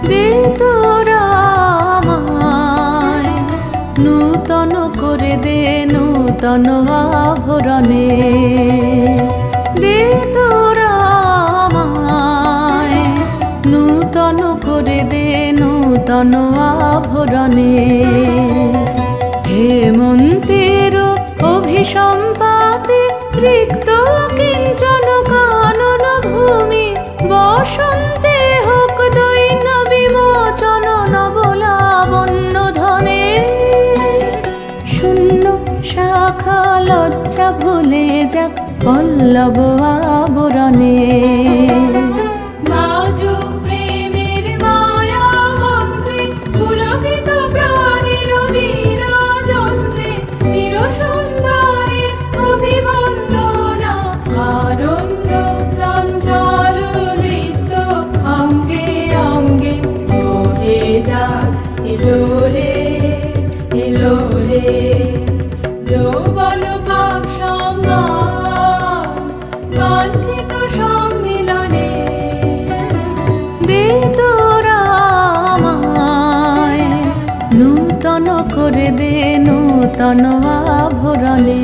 দে তোরা আমায় নূতন করে দে নূতন আভরণে, দে তোরা আমায় নূতন করে দে নূতন আভরণে। হেমন্তের অভিসম্পাতে রিক্ত কিঞ্চন কানন ভূমি, বসন্তে হোক দৈন্য বিমোচন নবলাবণ্য ধনে। শূন্য শাখা লজ্জা ভুলে যাক পল্লব আবরণে। এলোরে এলোরে যৌবন কাম সম্মান বাঞ্ছিত সম্মিলনে। দে তোরা আমায় নূতন করে দে নূতন আভরণে।